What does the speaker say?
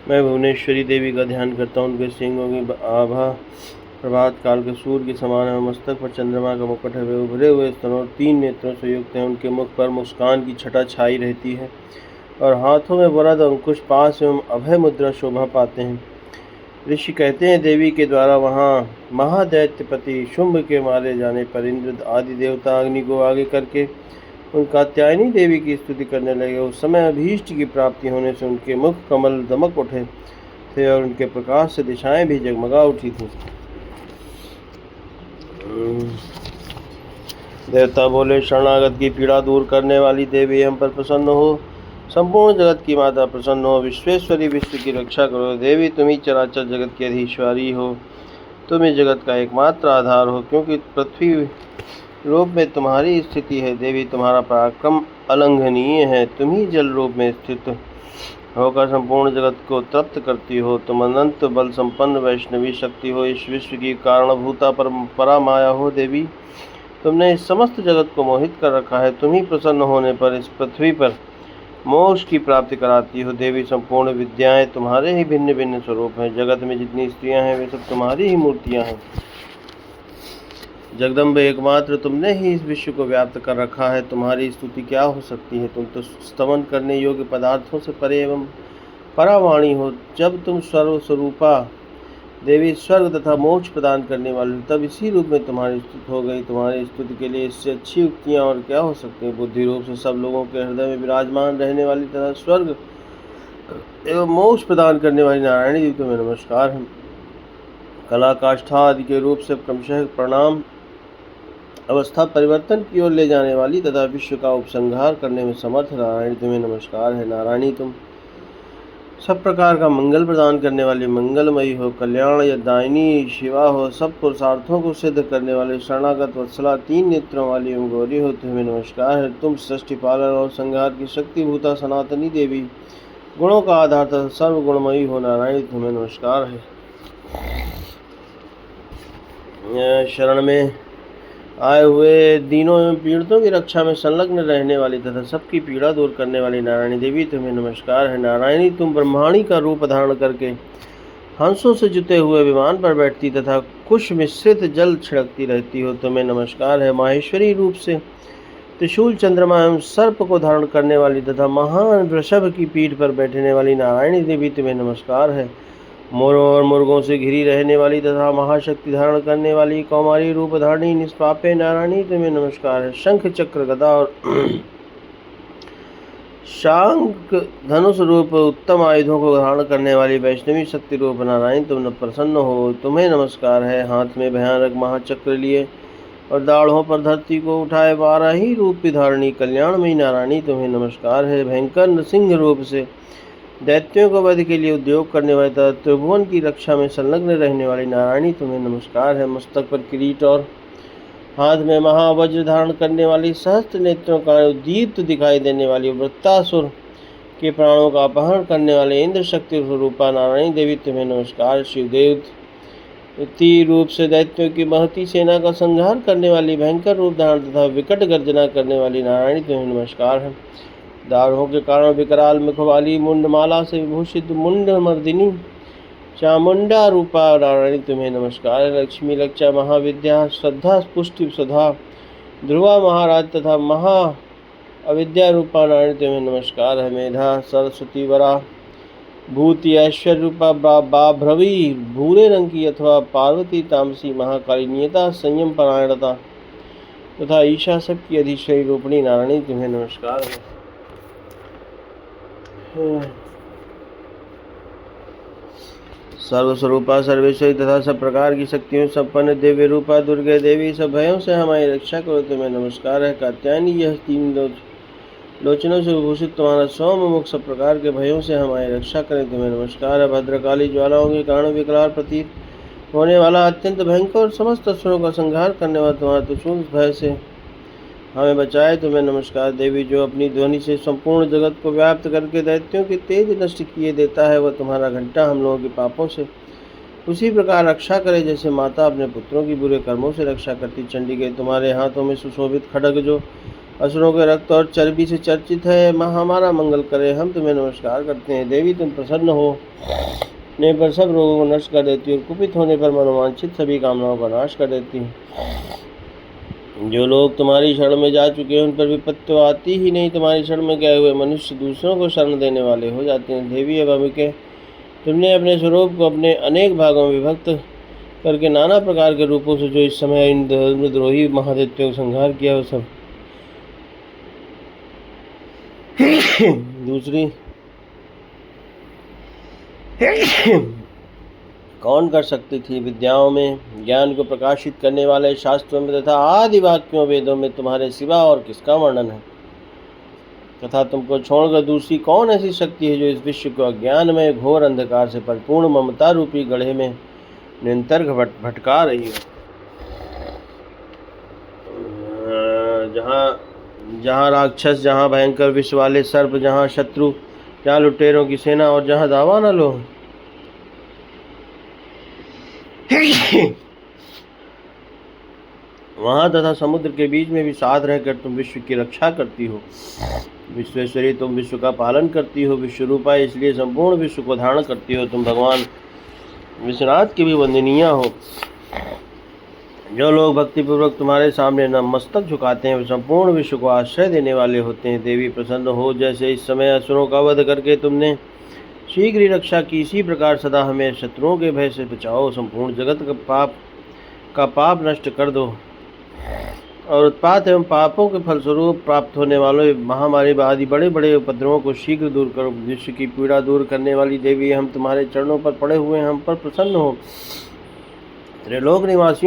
मैं भुवनेश्वरी देवी का ध्यान करता हूँ। उनके सिंगों की आभा प्रभात काल के सूर्य के समान है। मस्तक पर चंद्रमा का मुकुट है। वे उभरे हुए स्तनों और 3 नेत्रों से युक्त हैं। उनके मुख पर मुस्कान की छटा छाई रहती है और हाथों में वरद अंकुश पास एवं अभय मुद्रा शोभा पाते हैं। ऋषि कहते हैं, देवी के द्वारा वहाँ महादैत्यपति शुंभ के मारे जाने पर इंद्र आदि देवता अग्नि को आगे करके उन कात्यायनी देवी की स्तुति करने लगे। उस समय अभीष्ट की प्राप्ति होने से उनके मुख कमल दमक उठे थे और उनके प्रकाश से दिशाएं भी जगमगा उठी थी। देवता बोले, शरणागत की पीड़ा दूर करने वाली देवी हम पर प्रसन्न हो। संपूर्ण जगत की माता प्रसन्न हो। विश्वेश्वरी, विश्व की रक्षा करो। देवी, तुम ही चराचर जगत की अधीश्वरी हो। तुम ही जगत का एकमात्र आधार हो, क्योंकि पृथ्वी रूप में तुम्हारी स्थिति है। देवी, तुम्हारा पराक्रम अलंघनीय है। तुम ही जल रूप में स्थित होकर संपूर्ण जगत को तृप्त करती हो। तुम अनंत बल संपन्न वैष्णवी शक्ति हो। इस विश्व की कारणभूता परामाया हो। देवी, तुमने इस समस्त जगत को मोहित कर रखा है। तुम ही प्रसन्न होने पर इस पृथ्वी पर मोक्ष की प्राप्ति कराती हो। देवी, संपूर्ण विद्याएं तुम्हारे ही भिन्न भिन्न स्वरूप हैं। जगत में जितनी स्त्रियां हैं वे सब तुम्हारी ही मूर्तियां हैं। जगदम्बे, एकमात्र तुमने ही इस विश्व को व्याप्त कर रखा है। तुम्हारी स्तुति क्या हो सकती है। तुम तो स्तमन करने योग्य पदार्थों से परे एवं परावाणी हो। जब तुम सर्वस्वरूपा देवी स्वर्ग तथा मोक्ष प्रदान करने वाली, तब इसी रूप में तुम्हारी स्तुति हो गई। तुम्हारी स्तुति के लिए इससे अच्छी युक्तियाँ और क्या हो सकती हैं। बुद्धि रूप से सब लोगों के हृदय में विराजमान रहने वाली तथा स्वर्ग एवं मोक्ष प्रदान करने वाली नारायणी देवी तुम्हें नमस्कार है। कला काष्ठा आदि के रूप से क्रमशः प्रणाम अवस्था परिवर्तन की ओर ले जाने वाली तथा विश्व का उपसंहार करने में समर्थ नारायणी तुम्हें नमस्कार है। नारायणी, तुम सब प्रकार का मंगल प्रदान करने वाली मंगलमयी हो। कल्याण या दायिनी शिवा हो। सब पुरुषार्थों को सिद्ध करने वाले शरणागत वत्सला 3 नेत्रों वाली एवं गौरी हो। तुम्हें नमस्कार है। तुम सृष्टि पालन और संहार की शक्ति भूता सनातनी देवी, गुणों का आधार तथा सर्वगुणमयी हो। नारायणी, तुम्हें नमस्कार है। शरण में आए हुए दीनों एवं पीड़ितों की रक्षा में संलग्न रहने वाली तथा सबकी पीड़ा दूर करने वाली नारायणी देवी तुम्हें नमस्कार है। नारायणी, तुम ब्रह्माणी का रूप धारण करके हंसों से जुते हुए विमान पर बैठती तथा कुश मिश्रित जल छिड़कती रहती हो। तुम्हें नमस्कार है। माहेश्वरी रूप से त्रिशूल, चंद्रमा एवं सर्प को धारण करने वाली तथा महान वृषभ की पीठ पर बैठने वाली नारायणी देवी तुम्हें नमस्कार है। मोरों और मुर्गों से घिरी रहने वाली तथा महाशक्ति धारण करने वाली कौमारी रूप धारणी निष्पापे नारायणी तुम्हें नमस्कार है। शंख, चक्र, गदा और शांक धनुष रूप उत्तम आयुधों को धारण करने वाली वैष्णवी शक्ति रूप नारायण तुम प्रसन्न हो। तुम्हें नमस्कार है। हाथ में भयानक महाचक्र लिए और दाढ़ों पर धरती को उठाए 12 ही रूप धारणी कल्याणमयी नारायणी तुम्हें नमस्कार है। भयंकर नृसिंह रूप से दैत्यों को वध के लिए उद्योग करने वाली तथा त्रिभुवन की रक्षा में संलग्न रहने वाली नारायणी तुम्हें नमस्कार है। मस्तक पर किरीट और हाथ में महावज्र धारण करने वाली, सहस्त्र नेत्रों का दीप्त दिखाई देने वाली, वृत्तासुर के प्राणों का अपहरण करने वाले इंद्र शक्ति स्वरूपा नारायणी देवी तुम्हें नमस्कार। शिवदेव रूप से दैत्यों की महती सेना का संहार करने वाली, भयंकर रूप धारण तथा विकट गर्जना करने वाली नारायणी तुम्हें नमस्कार है। दाढ़ों के कारण विकराल मुख वाली, मुंडमाला से विभूषित मुंड मर्दिनी चामुंडा रूपा नारायणी तुम्हें नमस्कार है। लक्ष्मी, लक्षा, महाविद्या, श्रद्धा, पुष्टि, सुधा, ध्रुवा महाराज तथा महा अविद्या रूपा नारायणी तुम्हें नमस्कार है। मेधा, सरस्वती, वरा, भूति, ऐश्वर्य रूपा बाभ्रवी भूरे रंग की अथवा पार्वती, तामसी, महाकाली, नियता, संयम, परायणता तथा ईशा सबकी अधिश्वरी रूपणी नारायणी तुम्हें नमस्कार है। सर्वस्वरूपा, सर्वेश्वरी तथा सब प्रकार की शक्तियों संपन्न दिव्य रूपा दुर्गे देवी, सब भयों से हमारी रक्षा करो तुम्हें नमस्कार है। कात्यायनी, यह 3 लोचनों से विभूषित तुम्हारा सौम्य मुख सब प्रकार के भयों से हमारी रक्षा करें तुम्हें नमस्कार है। भद्रकाली, ज्वालाओं के कारण विकराल प्रतीत होने वाला, अत्यंत भयंकर और समस्त असुरों का संहार करने वाला तुम्हारा त्रिशूल भय से हमें बचाए तुम्हें नमस्कार। देवी, जो अपनी ध्वनि से संपूर्ण जगत को व्याप्त करके दैत्यों के तेज नष्ट किए देता है, वह तुम्हारा घंटा हम लोगों के पापों से उसी प्रकार रक्षा करे जैसे माता अपने पुत्रों की बुरे कर्मों से रक्षा करती। चंडिके, तुम्हारे हाथों में सुशोभित खड्ग जो असुरों के रक्त और चर्बी से चर्चित है। माँ हमारा मंगल करे, हम तुम्हें नमस्कार करते हैं। देवी तुम प्रसन्न होने पर सब रोगों को नष्ट कर देती हो और कुपित होने पर मनोवांछित सभी कामनाओं का नाश कर देती हो। जो लोग तुम्हारी शरण में जा चुके हैं उन पर विपत्ति तो आती ही नहीं। तुम्हारी शरण में गए हुए मनुष्य दूसरों को शरण देने वाले हो जाते हैं। देवी एवं अंबिके, तुमने अपने स्वरूप को अपने अनेक भागों में विभक्त करके नाना प्रकार के रूपों से जो इस समय इन धर्मद्रोही महादैत्यों का संहार किया वो सब दूसरी कौन कर सकती थी। विद्याओं में ज्ञान को प्रकाशित करने वाले शास्त्रों में तथा आदि वाक्यों वेदों में तुम्हारे सिवा और किसका वर्णन है, तथा तुमको छोड़कर दूसरी कौन ऐसी शक्ति है जो इस विश्व को अज्ञान में घोर अंधकार से परिपूर्ण ममता रूपी गड्ढे में निरंतर भटका रही है। जहाँ राक्षस, जहाँ भयंकर विष वाले सर्प, जहाँ शत्रु, जहाँ लुटेरों की सेना और जहाँ दावा न लो वहाँ तथा समुद्र के बीच में भी साथ रहकर तुम विश्व की रक्षा करती हो। विश्वेश्वरी, तुम विश्व का पालन करती हो। विश्वरूपा, इसलिए संपूर्ण विश्व को धारण करती हो। तुम भगवान विश्वनाथ की भी वंदनीय हो। जो लोग भक्तिपूर्वक तुम्हारे सामने नतमस्तक झुकाते हैं वे संपूर्ण विश्व को आश्रय देने वाले होते हैं। देवी प्रसन्न हो, जैसे इस समय असुरों का वध करके तुमने शीघ्र ही रक्षा की, इसी प्रकार सदा हमें शत्रुओं के भय से बचाओ। संपूर्ण जगत का पाप नष्ट कर दो और उत्पात एवं पापों के फलस्वरूप प्राप्त होने वाले महामारी आदि बड़े बड़े उपद्रवों को शीघ्र दूर करो। विश्व की पीड़ा दूर करने वाली देवी, हम तुम्हारे चरणों पर पड़े हुए हैं, हम पर प्रसन्न हो। त्रिलोक निवासियों